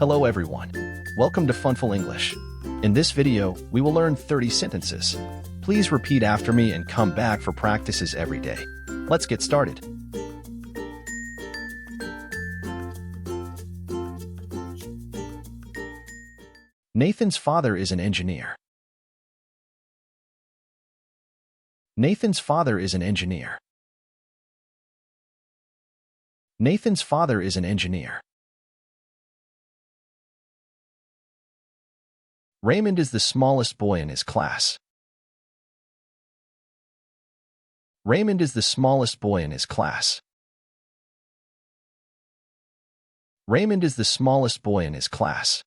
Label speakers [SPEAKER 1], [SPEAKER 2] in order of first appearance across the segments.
[SPEAKER 1] Hello everyone. Welcome to Funful English. In this video, we will learn 30 sentences. Please repeat after me and come back for practices every day. Let's get started. Nathan's father is an engineer. Nathan's father is an engineer. Nathan's father is an engineer. Raymond is the smallest boy in his class. Raymond is the smallest boy in his class. Raymond is the smallest boy in his class.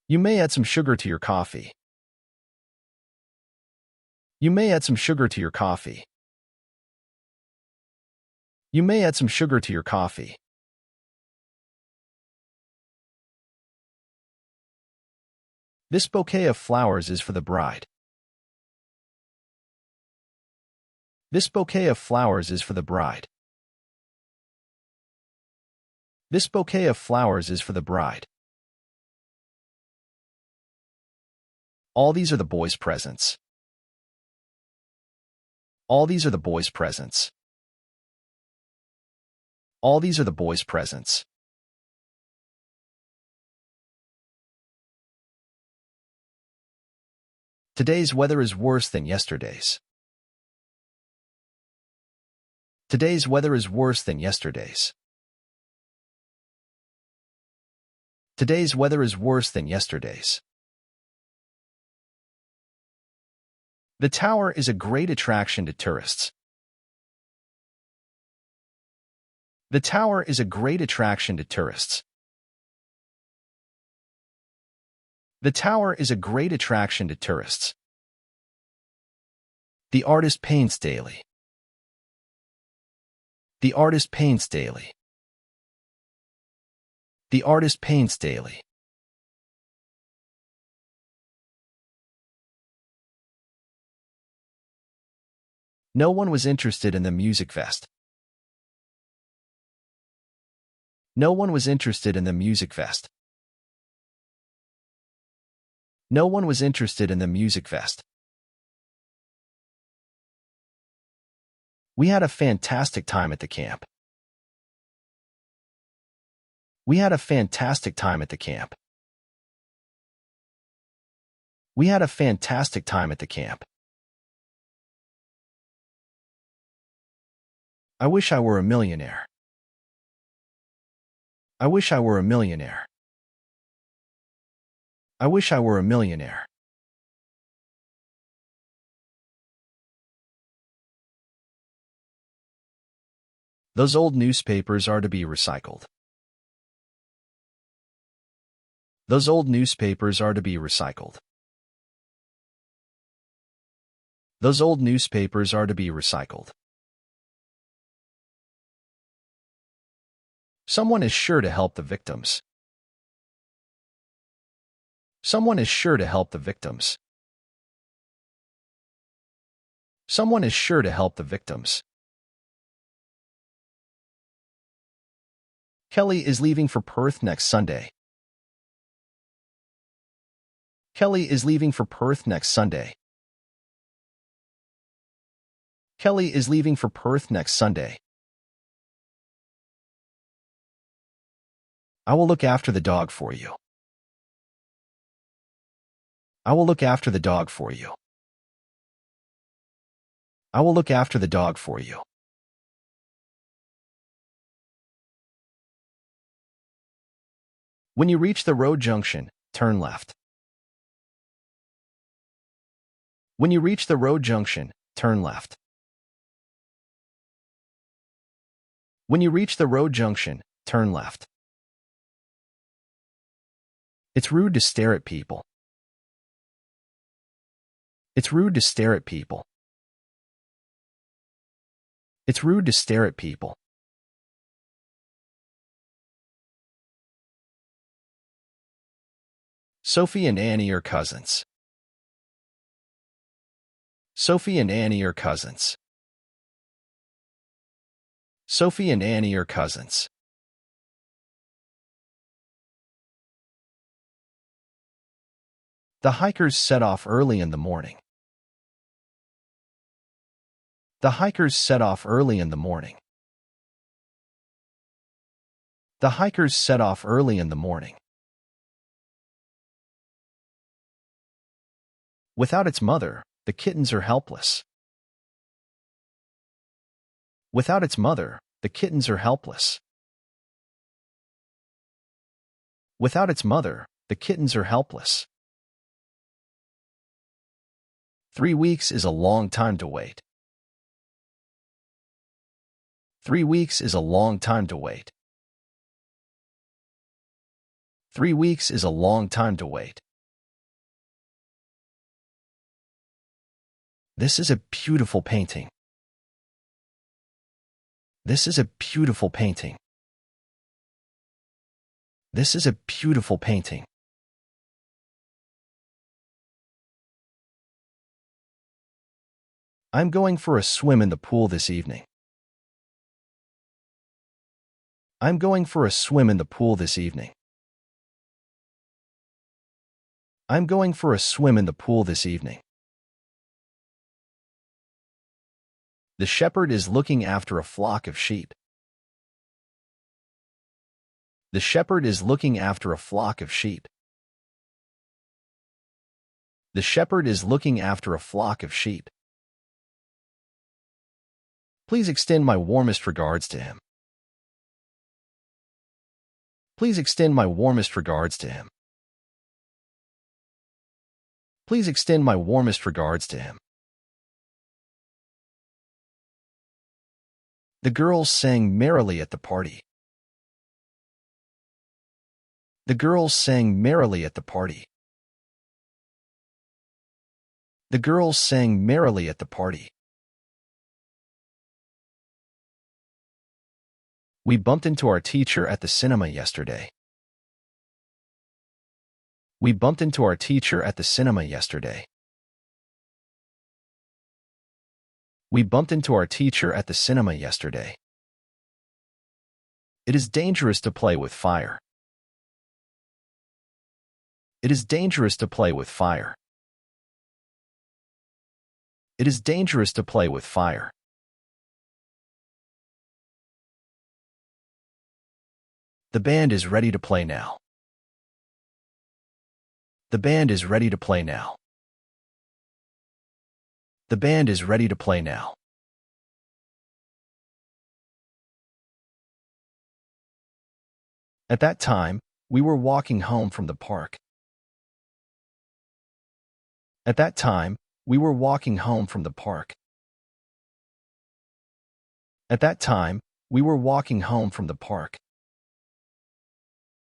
[SPEAKER 1] You may add some sugar to your coffee. You may add some sugar to your coffee. You may add some sugar to your coffee. This bouquet of flowers is for the bride. This bouquet of flowers is for the bride. This bouquet of flowers is for the bride. All these are the boys' presents. All these are the boys' presents. All these are the boys' presents. Today's weather is worse than yesterday's. Today's weather is worse than yesterday's. Today's weather is worse than yesterday's. The tower is a great attraction to tourists. The tower is a great attraction to tourists. The tower is a great attraction to tourists. The artist paints daily. The artist paints daily. The artist paints daily. No one was interested in the music fest. No one was interested in the music fest. No one was interested in the music fest. We had a fantastic time at the camp. We had a fantastic time at the camp. We had a fantastic time at the camp. I wish I were a millionaire. I wish I were a millionaire. I wish I were a millionaire. Those old newspapers are to be recycled. Those old newspapers are to be recycled. Those old newspapers are to be recycled. Someone is sure to help the victims. Someone is sure to help the victims. Someone is sure to help the victims. Kelly is leaving for Perth next Sunday. Kelly is leaving for Perth next Sunday. Kelly is leaving for Perth next Sunday. I will look after the dog for you. I will look after the dog for you. I will look after the dog for you. When you reach the road junction, turn left. When you reach the road junction, turn left. When you reach the road junction, turn left. It's rude to stare at people. It's rude to stare at people. It's rude to stare at people. Sophie and Annie are cousins. Sophie and Annie are cousins. Sophie and Annie are cousins. The hikers set off early in the morning. The hikers set off early in the morning. The hikers set off early in the morning. Without its mother, the kittens are helpless. Without its mother, the kittens are helpless. Without its mother, the kittens are helpless. 3 weeks is a long time to wait. 3 weeks is a long time to wait. 3 weeks is a long time to wait. This is a beautiful painting. This is a beautiful painting. This is a beautiful painting. I'm going for a swim in the pool this evening. I'm going for a swim in the pool this evening. I'm going for a swim in the pool this evening. The shepherd is looking after a flock of sheep. The shepherd is looking after a flock of sheep. The shepherd is looking after a flock of sheep. Please extend my warmest regards to him. Please extend my warmest regards to him. Please extend my warmest regards to him. The girls sang merrily at the party. The girls sang merrily at the party. The girls sang merrily at the party. We bumped into our teacher at the cinema yesterday. We bumped into our teacher at the cinema yesterday. We bumped into our teacher at the cinema yesterday. It is dangerous to play with fire. It is dangerous to play with fire. It is dangerous to play with fire. The band is ready to play now. The band is ready to play now. The band is ready to play now. At that time, we were walking home from the park. At that time, we were walking home from the park. At that time, we were walking home from the park.